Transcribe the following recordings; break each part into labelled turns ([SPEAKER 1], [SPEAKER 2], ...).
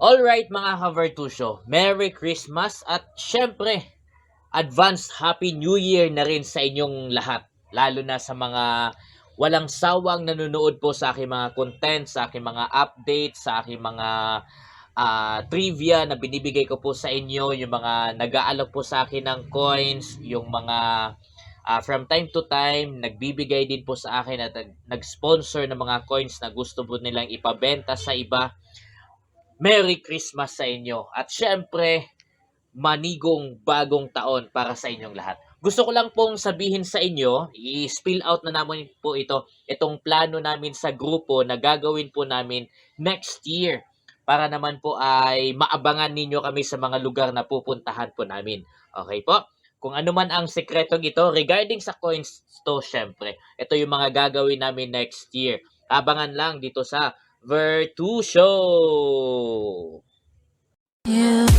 [SPEAKER 1] Alright mga ka-Vertusio, Merry Christmas at syempre, advance Happy New Year na rin sa inyong lahat. Lalo na sa mga walang sawang nanonood po sa aking mga content, sa aking mga updates, sa aking mga trivia na binibigay ko po sa inyo, yung mga nag-aalok po sa akin ng coins, yung mga from time to time, nagbibigay din po sa akin at nag-sponsor ng mga coins na gusto po nilang ipabenta sa iba. Merry Christmas sa inyo. At syempre, manigong bagong taon para sa inyong lahat. Gusto ko lang pong sabihin sa inyo, i-spill out na namin po itong plano namin sa grupo na gagawin po namin next year para naman po ay maabangan ninyo kami sa mga lugar na pupuntahan po namin. Okay po? Kung ano man ang sekretong ito regarding sa coins to, syempre, ito yung mga gagawin namin next year. Abangan lang dito sa Vertu Show!
[SPEAKER 2] Yeah.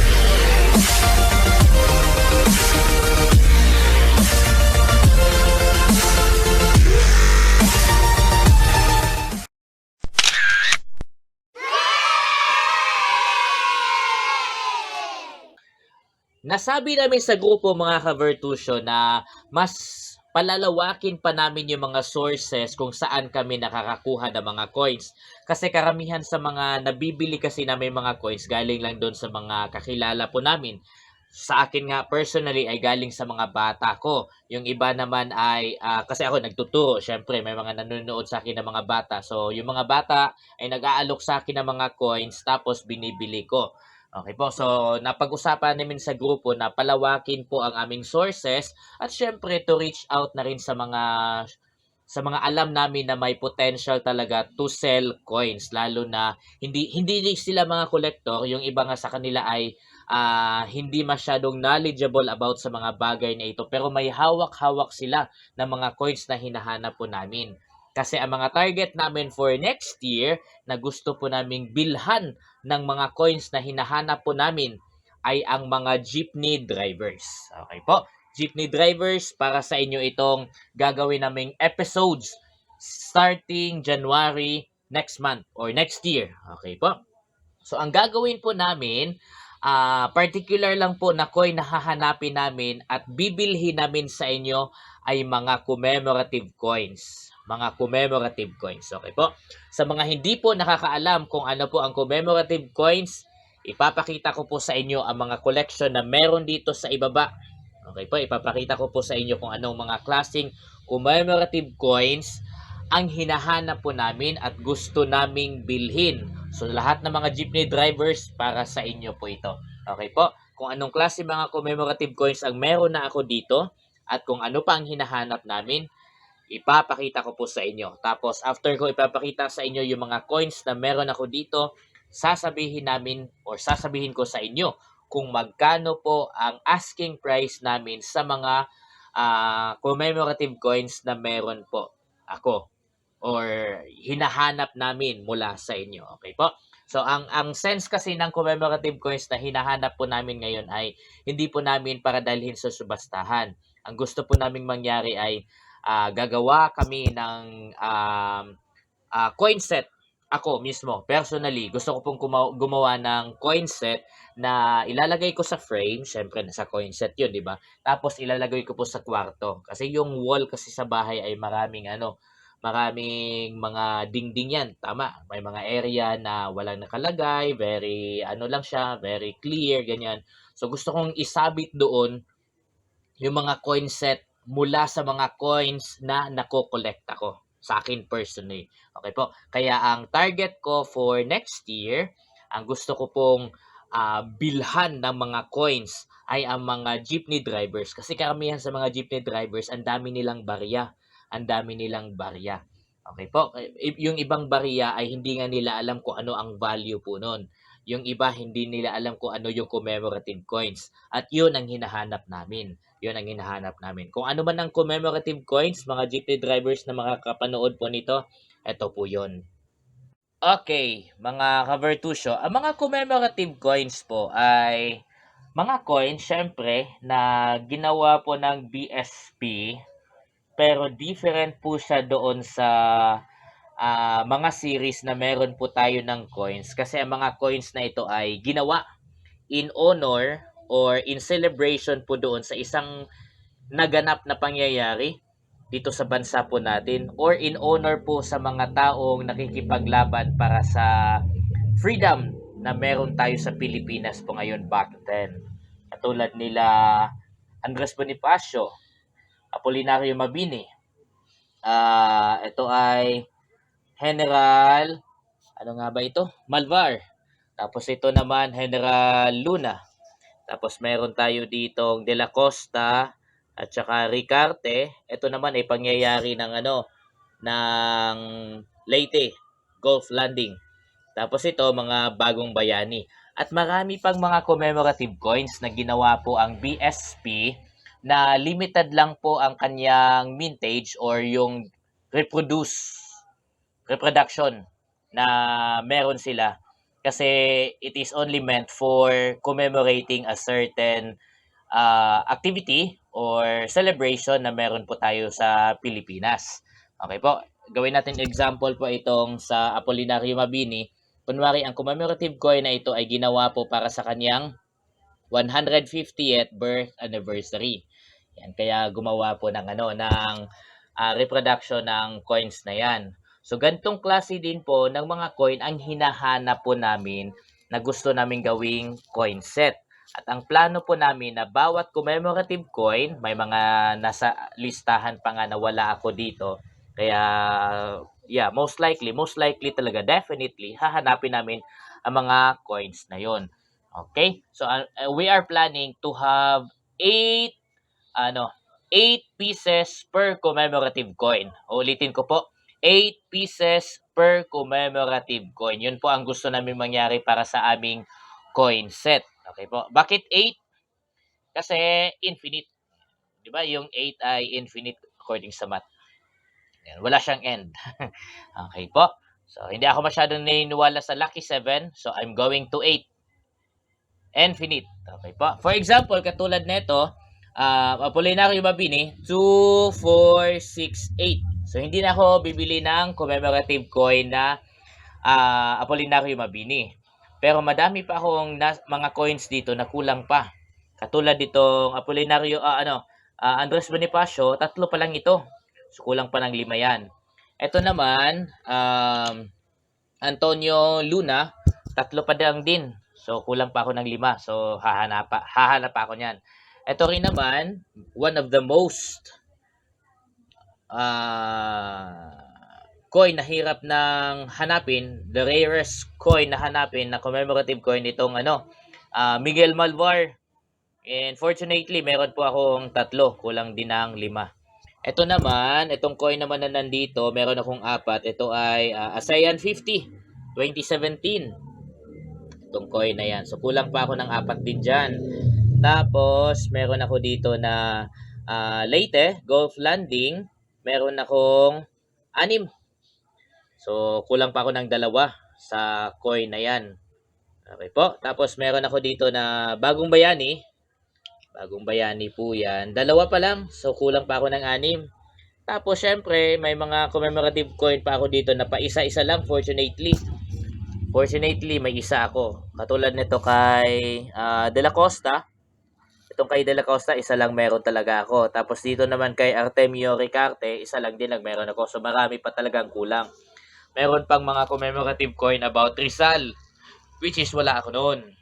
[SPEAKER 1] Nasabi namin sa grupo mga ka-Vertusio na mas palalawakin pa namin yung mga sources kung saan kami nakakakuha ng mga coins. Kasi karamihan sa mga nabibili kasi namin mga coins galing lang doon sa mga kakilala po namin. Sa akin nga personally ay galing sa mga bata ko. Yung iba naman ay kasi ako nagtuturo, syempre may mga nanonood sa akin ng mga bata. So yung mga bata ay nag-aalok sa akin ng mga coins tapos binibili ko. Okay po, so napag-usapan namin sa grupo na palawakin po ang aming sources at syempre to reach out na rin sa mga alam namin na may potential talaga to sell coins, lalo na hindi sila mga collector, yung iba nga sa kanila ay hindi masyadong knowledgeable about sa mga bagay na ito, pero may hawak-hawak sila ng mga coins na hinahanap po namin. Kasi ang mga target namin for next year na gusto po naming bilhan ng mga coins na hinahanap po namin ay ang mga jeepney drivers. Okay po? Jeepney drivers, para sa inyo itong gagawin naming episodes starting January next month or next year. Okay po? So, ang gagawin po namin, particular lang po na coin na hahanapin namin at bibilhin namin sa inyo ay mga commemorative coins. Mga commemorative coins. Okay po? Sa mga hindi po nakakaalam kung ano po ang commemorative coins, ipapakita ko po sa inyo ang mga collection na meron dito sa ibaba. Okay po? Ipapakita ko po sa inyo kung anong mga klaseng commemorative coins ang hinahanap po namin at gusto naming bilhin. So lahat ng mga jeepney drivers, para sa inyo po ito. Okay po? Kung anong klase mga commemorative coins ang meron na ako dito at kung ano pa ang hinahanap namin, ipapakita ko po sa inyo. Tapos after ko ipapakita sa inyo yung mga coins na meron ako dito, sasabihin ko sa inyo kung magkano po ang asking price namin sa mga commemorative coins na meron po ako or hinahanap namin mula sa inyo. Okay po? So ang sense kasi ng commemorative coins na hinahanap po namin ngayon ay hindi po namin para dalhin sa subastahan. Ang gusto po naming mangyari ay gagawa kami ng coin set. Ako mismo, personally, gusto ko pong gumawa ng coin set na ilalagay ko sa frame. Syempre, nasa coin set yun, di ba? Tapos, ilalagay ko po sa kwarto. Kasi yung wall kasi sa bahay ay maraming mga dingding yan. Tama, may mga area na walang nakalagay, very, lang siya, very clear, ganyan. So, gusto kong isabit doon yung mga coin set mula sa mga coins na nako-collect ako sa akin personally. Okay po? Kaya ang target ko for next year, ang gusto ko pong bilhan ng mga coins ay ang mga jeepney drivers. Kasi karamihan sa mga jeepney drivers, ang dami nilang barya. Ang dami nilang barya. Okay po? Yung ibang barya ay hindi nga nila alam kung ano ang value po nun. Yung iba hindi nila alam kung ano yung commemorative coins. At yun ang hinahanap namin. Yun ang hinahanap namin. Kung ano man ang commemorative coins, mga jeepney drivers na makakapanood po nito, eto po yun. Okay, mga ka-Vertusio, ang mga commemorative coins po ay mga coins, syempre, na ginawa po ng BSP, pero different po siya doon sa mga series na meron po tayo ng coins kasi ang mga coins na ito ay ginawa in honor or in celebration po doon sa isang naganap na pangyayari dito sa bansa po natin or in honor po sa mga taong nakikipaglaban para sa freedom na meron tayo sa Pilipinas po ngayon back then. Katulad nila Andres Bonifacio, Apolinario Mabini, ito ay General, ano nga ba ito? Malvar. Tapos ito naman, General Luna. Tapos meron tayo ditong De La Costa at saka Ricarte. Ito naman ay pangyayari ng ng Leyte, Gulf Landing. Tapos ito, mga bagong bayani. At marami pang mga commemorative coins na ginawa po ang BSP na limited lang po ang kanyang mintage or yung reproduction na meron sila kasi it is only meant for commemorating a certain activity or celebration na meron po tayo sa Pilipinas. Okay po, gawin natin example po itong sa Apolinario Mabini. Kunwari, ang commemorative coin na ito ay ginawa po para sa kanyang 150th birth anniversary. Yan, kaya gumawa po ng reproduction ng coins na yan. So, gantong klase din po ng mga coin ang hinahanap po namin na gusto namin gawing coin set. At ang plano po namin na bawat commemorative coin, may mga nasa listahan pa nga na wala ako dito. Kaya, yeah, most likely talaga, definitely, hahanapin namin ang mga coins na yon. Okay? So, we are planning to have 8 pieces per commemorative coin. Ulitin ko po, 8 pieces per commemorative coin. Yun po ang gusto namin mangyari para sa aming coin set. Okay po. Bakit 8? Kasi infinite. 'Di ba? Yung 8 ay infinite according sa math. Yan, wala siyang end. Okay po. So, hindi ako masyadong naniniwala sa lucky 7. So, I'm going to 8. Infinite. Okay po. For example, katulad nito, Apolinario Mabini, 2, 4, 6, 8. So, hindi na ako bibili ng commemorative coin na Apolinario Mabini. Pero madami pa akong mga coins dito na kulang pa. Katulad ditong Apolinario, Andres Bonifacio, 3 pa lang ito. So, kulang pa ng 5 yan. Ito naman, Antonio Luna, 3 pa lang din. So, kulang pa ako ng 5. So, hahanap pa ako niyan. Ito rin naman, one of the most coin na hirap ng hanapin, the rarest coin na hanapin na commemorative coin itong Miguel Malvar. And fortunately, meron po akong 3, kulang din ng 5. Ito naman, itong coin naman na nandito, meron akong 4. Ito ay ASEAN 50, 2017. Itong coin na yan. So, kulang pa ako ng 4 din dyan. Tapos, meron ako dito na Leyte, Gulf Landing. Meron akong 6. So, kulang pa ako ng 2 sa coin na yan. Okay po. Tapos, meron ako dito na Bagong Bayani. Bagong Bayani po yan. 2 pa lang. So, kulang pa ako ng 6. Tapos, syempre, may mga commemorative coin pa ako dito na pa isa-isa lang, fortunately. Fortunately, may isa ako. Katulad nito kay De La Costa. Itong kay De La Costa, isa lang meron talaga ako. Tapos dito naman kay Artemio Ricarte, isa lang din lang meron ako. So marami pa talagang kulang. Meron pang mga commemorative coin about Rizal, which is wala ako noon.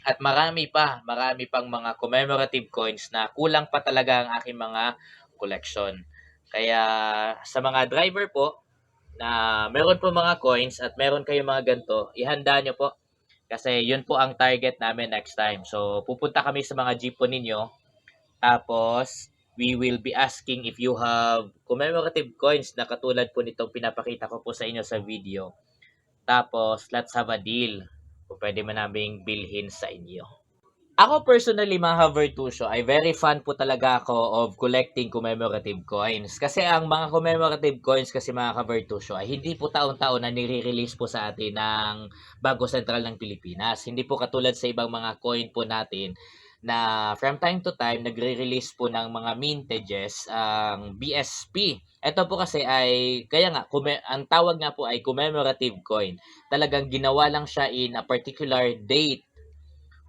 [SPEAKER 1] At marami pang mga commemorative coins na kulang pa talaga ang aking mga collection. Kaya sa mga driver po, na meron po mga coins at meron kayong mga ganito, ihanda nyo po. Kasi yun po ang target namin next time. So, pupunta kami sa mga jeep po ninyo. Tapos, we will be asking if you have commemorative coins na katulad po nitong pinapakita ko po sa inyo sa video. Tapos, let's have a deal. Kung pwede man naming bilhin sa inyo. Ako personally, mga Virtusio, ay very fan po talaga ako of collecting commemorative coins. Kasi ang mga commemorative coins kasi mga Virtusio ay hindi po taon-taon na nire-release po sa atin ng Bangko Sentral ng Pilipinas. Hindi po katulad sa ibang mga coin po natin na from time to time nagre-release po ng mga mintages ang BSP. Ito po kasi ay kaya nga ang tawag nga po ay commemorative coin. Talagang ginawa lang siya in a particular date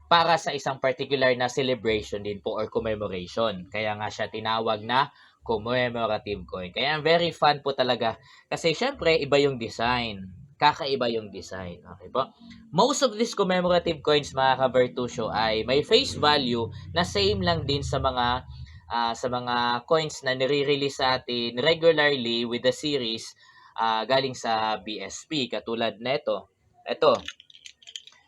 [SPEAKER 1] para sa isang particular na celebration din po or commemoration. Kaya nga siya tinawag na commemorative coin. Kaya very fun po talaga kasi syempre iba yung design. Kakaiba yung design. Okay po? Most of these commemorative coins mga ka-Vertusio ay may face value na same lang din sa mga coins na nire-release sa atin regularly with the series galing sa BSP katulad nito.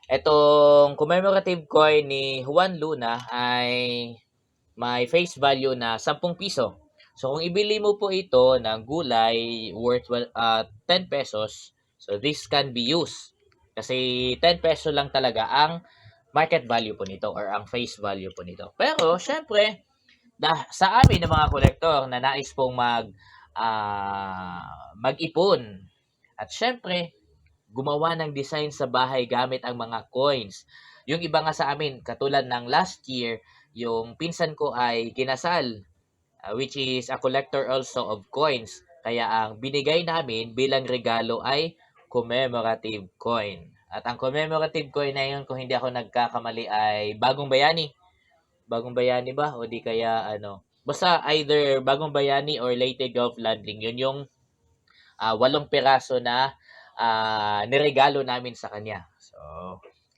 [SPEAKER 1] Itong commemorative coin ni Juan Luna ay may face value na 10 piso. So kung ibili mo po ito ng gulay worth 10 pesos, so this can be used. Kasi 10 peso lang talaga ang market value po nito or ang face value po nito. Pero syempre, sa amin ng mga kolektor na nais pong mag-ipon at syempre gumawa ng design sa bahay gamit ang mga coins. Yung iba nga sa amin, katulad ng last year, yung pinsan ko ay kinasal, which is a collector also of coins. Kaya ang binigay namin bilang regalo ay commemorative coin. At ang commemorative coin na yun, kung hindi ako nagkakamali, ay Bagong Bayani. Bagong Bayani ba? O di kaya ano? Basta either Bagong Bayani or Leyte Gulf Landing. Yun yung 8 piraso na niregalo namin sa kanya. So,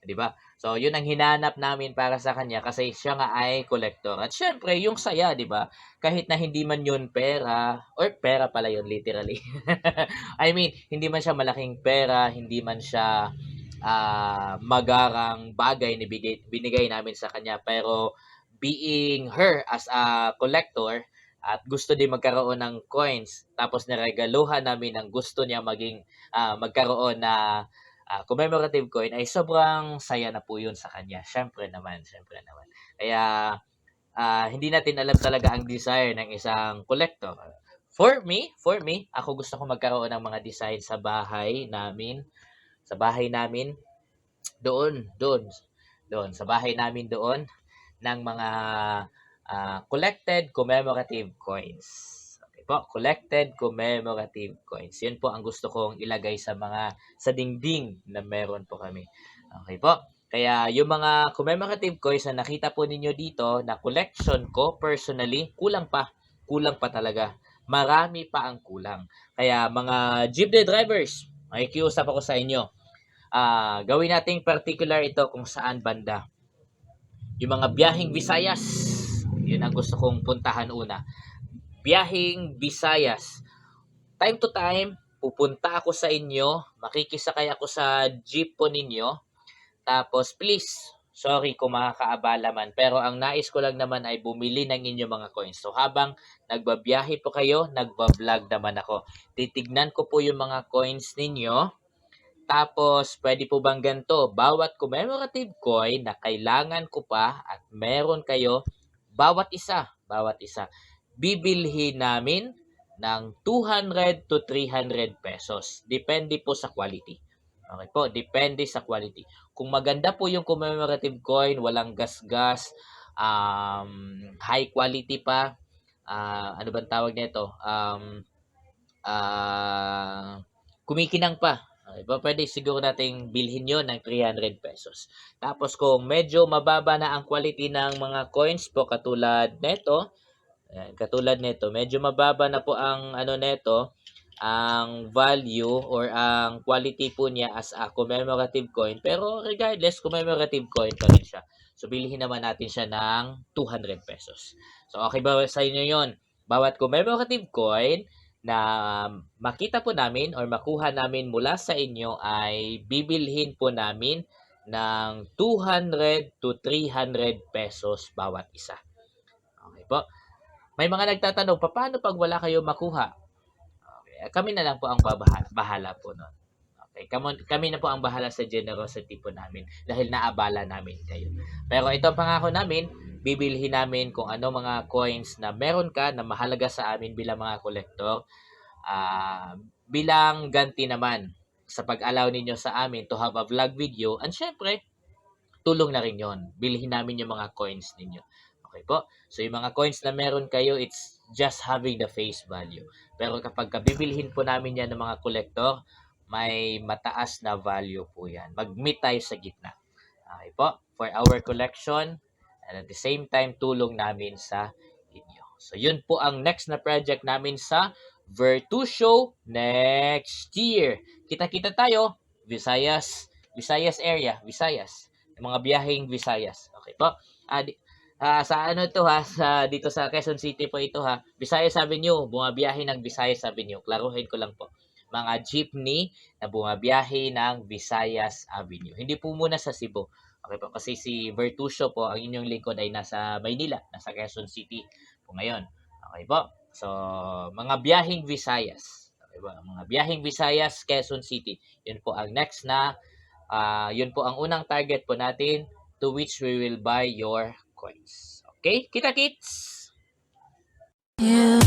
[SPEAKER 1] 'di ba? So, 'yun ang hinanap namin para sa kanya kasi siya nga ay collector. At syempre, yung saya, 'di ba? Kahit na hindi man 'yun pera or pera pala 'yun literally. I mean, hindi man siya malaking pera, hindi man siya magarang bagay na binigay namin sa kanya, pero being her as a collector at gusto din magkaroon ng coins tapos niregaluhan namin ang gusto niya magkaroon na commemorative coin ay sobrang saya na po yun sa kanya. Syempre naman, syempre naman. Kaya hindi natin alam talaga ang desire ng isang collector. For me, ako gusto ko magkaroon ng mga design sa bahay namin doon sa bahay namin doon ng mga collected commemorative coins. Okay po, collected commemorative coins. Yun po ang gusto kong ilagay sa dingding na meron po kami. Okay po. Kaya yung mga commemorative coins na nakita po ninyo dito na collection ko personally, kulang pa talaga. Marami pa ang kulang. Kaya mga jeepney drivers, makikiusap ako sa inyo. Gawin nating particular ito kung saan banda. Yung mga biyaheng Visayas, yun ang gusto kong puntahan una. Biyaheng Visayas. Time to time, pupunta ako sa inyo, makikisakay ako sa jeep po ninyo. Tapos please, sorry kung makakaabala man, pero ang nais ko lang naman ay bumili ng inyong mga coins. So habang nagbabiyahe po kayo, nagbablog naman ako. Titignan ko po yung mga coins ninyo. Tapos, pwede po bang ganito? Bawat commemorative coin na kailangan ko pa at meron kayo, bawat isa, bibilhin namin ng 200 to 300 pesos. Depende po sa quality. Okay po, depende sa quality. Kung maganda po yung commemorative coin, walang gasgas, high quality pa, ano bang tawag nito? Kumikinang pa. Okay, pwede siguro nating bilhin yon ng 300 pesos. Tapos kung medyo mababa na ang quality ng mga coins po katulad nito, medyo mababa na po ang ang value or ang quality po niya as a commemorative coin. Pero regardless, commemorative coin pa rin siya. So bilhin naman natin siya ng 200 pesos. So okay ba sa inyo yon? Bawat commemorative coin na makita po namin or makuha namin mula sa inyo ay bibilhin po namin ng 200 to 300 pesos bawat isa. Okay po. May mga nagtatanong, paano pag wala kayo makuha? Okay, kami na lang po ang bahala po nun. Okay, kami na po ang bahala sa generosity po namin dahil naabala namin kayo. Pero ito ang pangako namin, bibilhin namin kung ano mga coins na meron ka na mahalaga sa amin bilang mga kolektor, bilang ganti naman sa pag-allow ninyo sa amin to have a vlog video. And syempre, tulong na rin yon. Bilhin namin yung mga coins ninyo. Okay po? So, yung mga coins na meron kayo, it's just having the face value. Pero kapag bibilhin po namin yan ng mga collector, may mataas na value po yan. Mag-meet tayo sa gitna. Okay po? For our collection, and at the same time, tulong namin sa inyo. So, yun po ang next na project namin sa Virtusio next year. Kita-kita tayo, Visayas area, Visayas. Yung mga biyaheng Visayas. Okay po? Sa ano to ha, dito sa Quezon City po ito ha. Visayas Avenue, bumabiyahe ng Visayas Avenue. Klaruhin ko lang po. Mga jeepney na bumabiyahe ng Visayas Avenue. Hindi po muna sa Cebu. Okay po, kasi si Virtusio po, ang inyong lingkod ay nasa Maynila, nasa Quezon City po ngayon. Okay po? So, mga biyaheng Visayas. Okay po? Mga biyaheng Visayas, Quezon City. Yun po ang next na, yun po ang unang target po natin to which we will buy your coins. Okay? Kita-kits! Yeah.